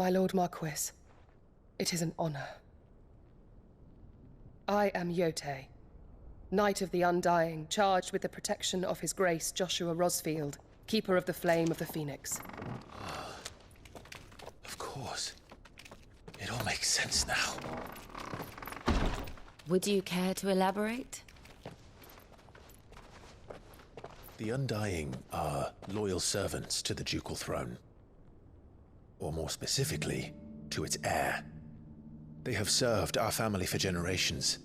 My Lord Marquis, it is an honor. I am Yote, Knight of the Undying, charged with the protection of His Grace Joshua Rosfield, Keeper of the Flame of the Phoenix. Of course. It all makes sense now. Would you care to elaborate? The Undying are loyal servants to the ducal throne. Or more specifically, to its heir. They have served our family for generations,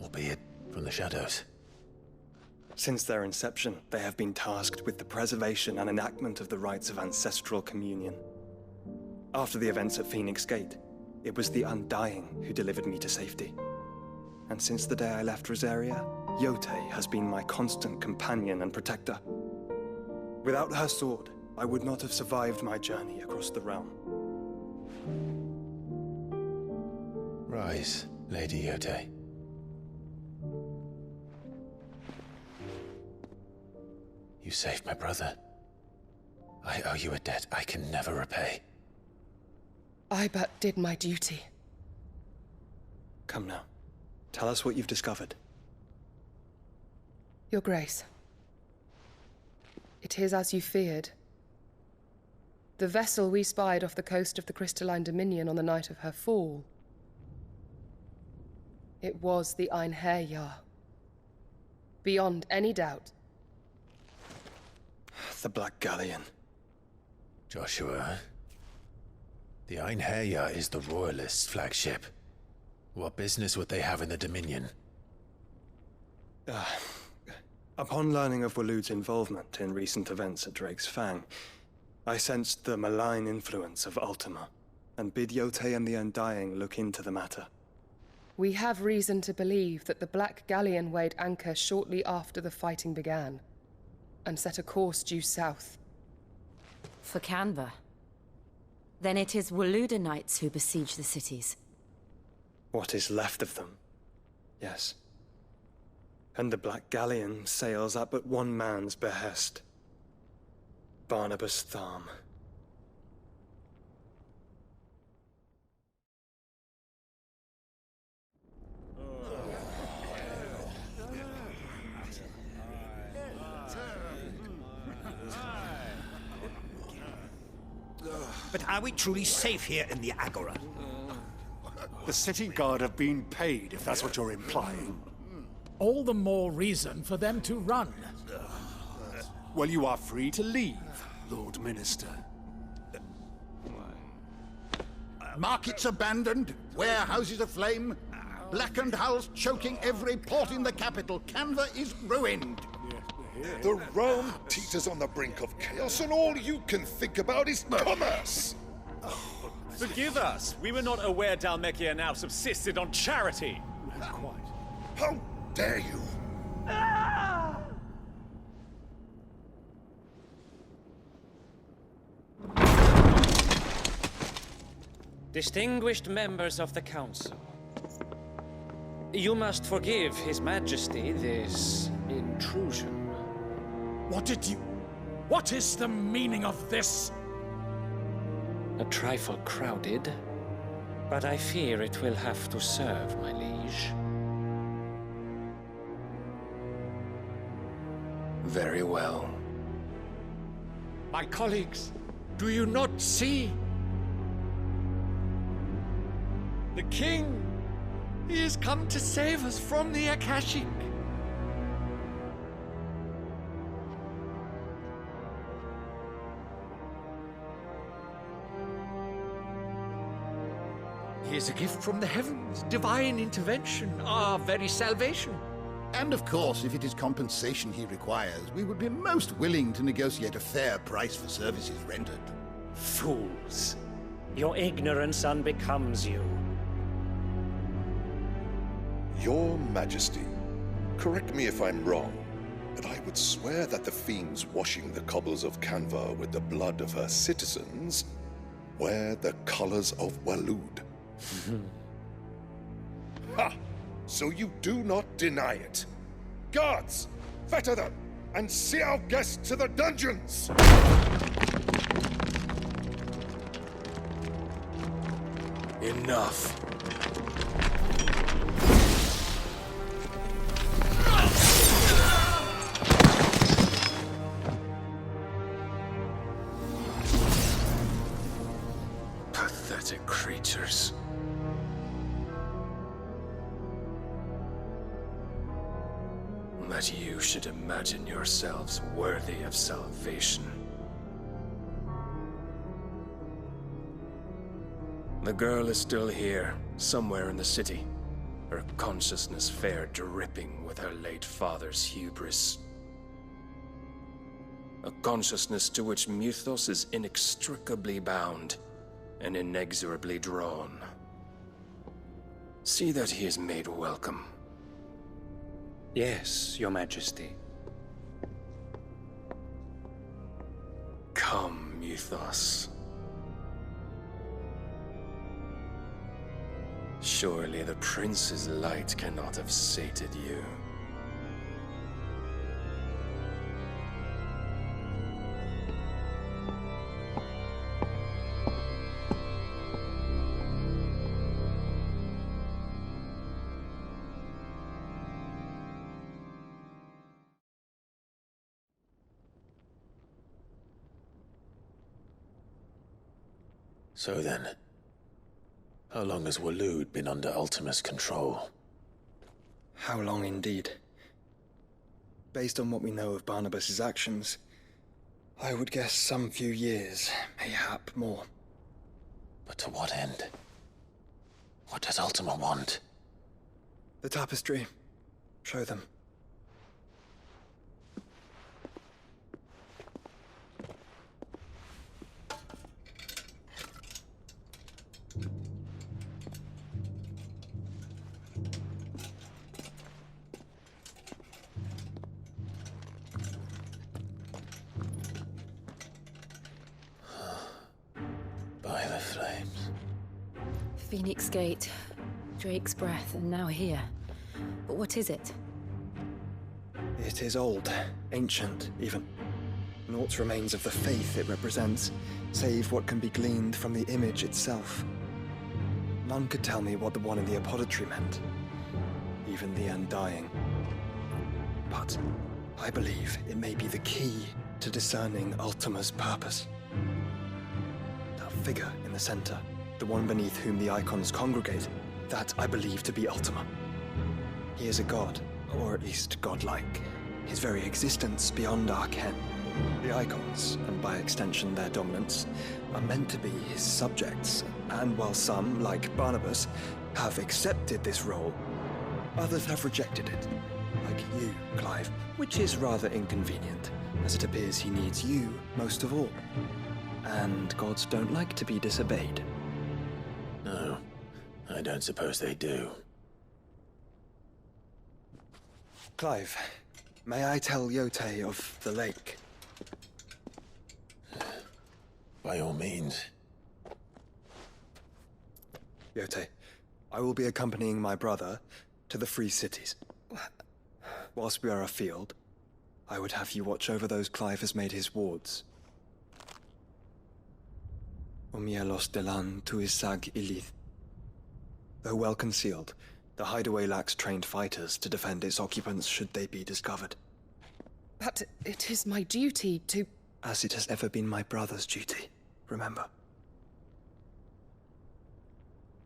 albeit from the shadows. Since their inception, they have been tasked with the preservation and enactment of the rites of ancestral communion. After the events at Phoenix Gate, it was the Undying who delivered me to safety. And since the day I left Rosaria, Yote has been my constant companion and protector. Without her sword, I would not have survived my journey across the realm. Rise, Lady Yote. You saved my brother. I owe you a debt I can never repay. I but did my duty. Come now. Tell us what you've discovered. Your Grace. It is as you feared. The vessel we spied off the coast of the Crystalline Dominion on the night of her fall. It was the Einherjar. Beyond any doubt. The Black Galleon. Joshua, the Einherjar is the Royalists' flagship. What business would they have in the Dominion? Upon learning of Waloed's involvement in recent events at Drake's Fang, I sensed the malign influence of Ultima, and bid Yote and the Undying look into the matter. We have reason to believe that the Black Galleon weighed anchor shortly after the fighting began, and set a course due south. For Kanver. Then it is Waloed knights who besiege the cities. What is left of them, yes. And the Black Galleon sails at but one man's behest. Barnabas Tharm. But are we truly safe here in the Agora? The city guard have been paid, if that's what you're implying. All the more reason for them to run. Well, you are free to leave, Lord Minister. Markets abandoned, warehouses aflame, blackened hulls choking every port in the capital. Kanver is ruined. The realm teeters on the brink of chaos, and all you can think about is commerce! Forgive us! We were not aware Dhalmekia now subsisted on charity! Quite. How dare you! Distinguished members of the Council, you must forgive His Majesty this intrusion. What is the meaning of this? A trifle crowded, but I fear it will have to serve, my liege. Very well. My colleagues, do you not see? The king! He has come to save us from the Akashic! He is a gift from the heavens, divine intervention, our very salvation. And of course, if it is compensation he requires, we would be most willing to negotiate a fair price for services rendered. Fools! Your ignorance unbecomes you. Your Majesty, correct me if I'm wrong, but I would swear that the fiends washing the cobbles of Kanver with the blood of her citizens wear the colors of Waloed. Ha! So you do not deny it. Guards, fetter them, and see our guests to the dungeons! Enough. Pathetic creatures. That you should imagine yourselves worthy of salvation. The girl is still here, somewhere in the city. Her consciousness fair dripping with her late father's hubris. A consciousness to which Mythos is inextricably bound and inexorably drawn. See that he is made welcome. Yes, Your Majesty. Come, Mythos. Surely the prince's light cannot have sated you. So then, how long has Waloed been under Ultima's control? How long indeed? Based on what we know of Barnabas's actions, I would guess some few years, mayhap more. But to what end? What does Ultima want? The tapestry. Show them. By the flames. Phoenix Gate, Drake's Breath, and now here. But what is it? It is old, ancient, even. Naught remains of the faith it represents, save what can be gleaned from the image itself. None could tell me what the one in the apothecary meant, even the Undying. But I believe it may be the key to discerning Ultima's purpose. That figure in the center, the one beneath whom the Eikons congregate, that I believe to be Ultima. He is a god, or at least godlike. His very existence beyond our ken. The Eikons, and by extension their dominants, are meant to be his subjects, and while some, like Barnabas, have accepted this role, others have rejected it. Like you, Clive, which is rather inconvenient, as it appears he needs you most of all. And gods don't like to be disobeyed. No, I don't suppose they do. Clive, may I tell Yote of the lake? By all means. Yote, I will be accompanying my brother to the Free Cities. Whilst we are afield, I would have you watch over those Clive has made his wards. Omielos delan tuisag ilith. Though well concealed, the hideaway lacks trained fighters to defend its occupants should they be discovered. But it is my duty to... As it has ever been my brother's duty, remember.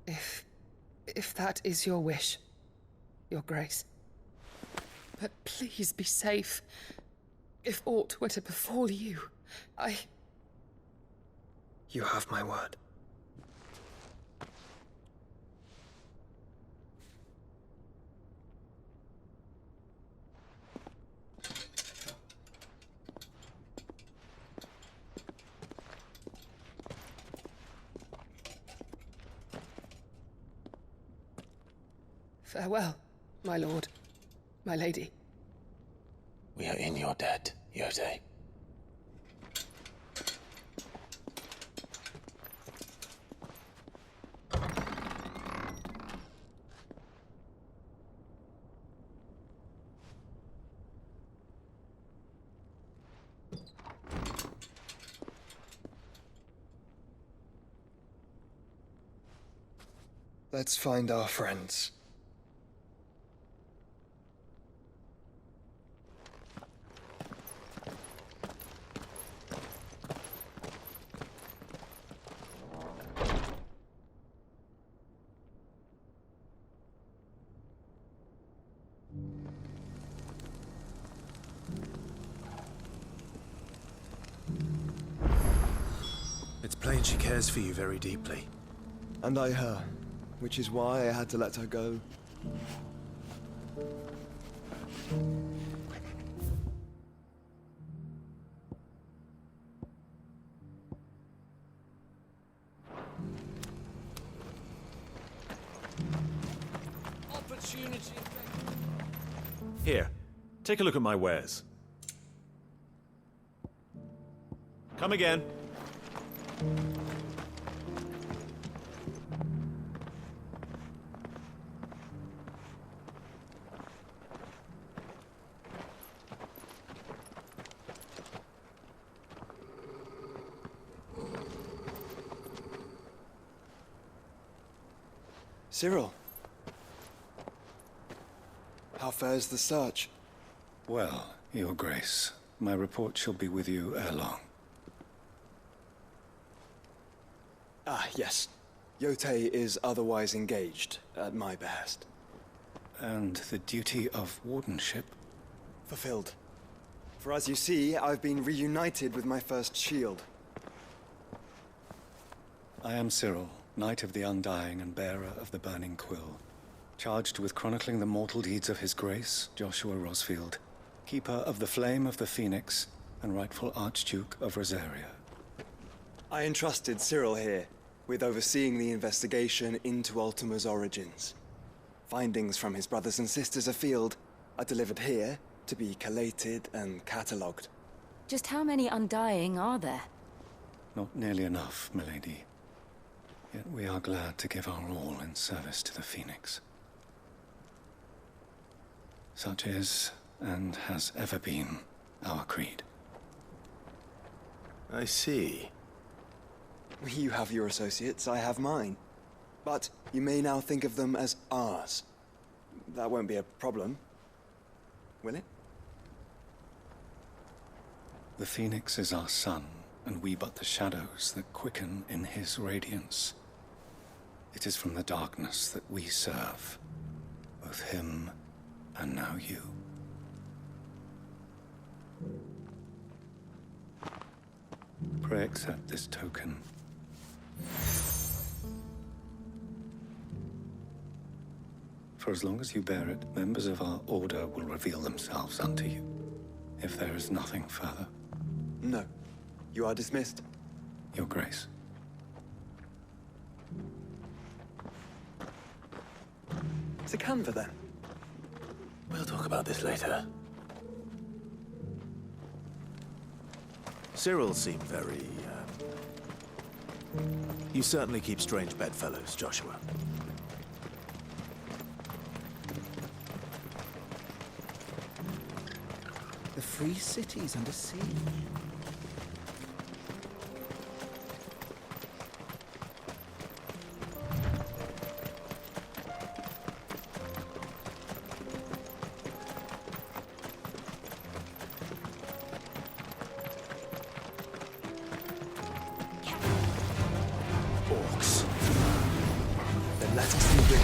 If that is your wish, Your Grace. But please be safe. If aught were to befall you, You have my word. Farewell, my lord, my lady. We are in your debt, Yote. Let's find our friends. It's plain she cares for you very deeply. And I her, which is why I had to let her go. Opportunity. Here, take a look at my wares. Come again. Cyril. How fares the search? Well, Your Grace, my report shall be with you ere long. Ah, yes. Yotei is otherwise engaged, at my behest. And the duty of wardenship? Fulfilled. For as you see, I've been reunited with my first shield. I am Cyril, Knight of the Undying and bearer of the Burning Quill, charged with chronicling the mortal deeds of His Grace, Joshua Rosfield, Keeper of the Flame of the Phoenix, and rightful Archduke of Rosaria. I entrusted Cyril here with overseeing the investigation into Ultima's origins. Findings from his brothers and sisters afield are delivered here to be collated and catalogued. Just how many Undying are there? Not nearly enough, milady. Yet we are glad to give our all in service to the Phoenix. Such is, and has ever been, our creed. I see. You have your associates, I have mine. But you may now think of them as ours. That won't be a problem, will it? The Phoenix is our sun, and we but the shadows that quicken in his radiance. It is from the darkness that we serve, both him and now you. Pray accept this token. For as long as you bear it, members of our order will reveal themselves unto you, if there is nothing further. No. You are dismissed. Your Grace. It's a Kanver, then. We'll talk about this later. Cyril seemed very, You certainly keep strange bedfellows, Joshua. The free city's under siege. Orcs. Then let us move in.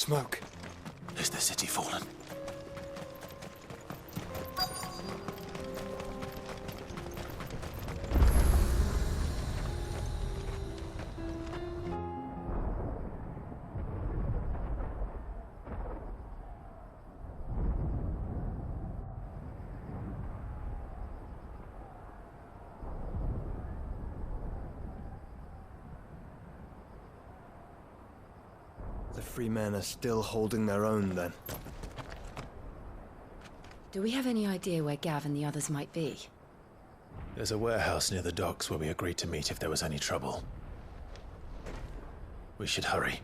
Smoke. Is the city fallen? The free men are still holding their own, then. Do we have any idea where Gav and the others might be? There's a warehouse near the docks where we agreed to meet if there was any trouble. We should hurry.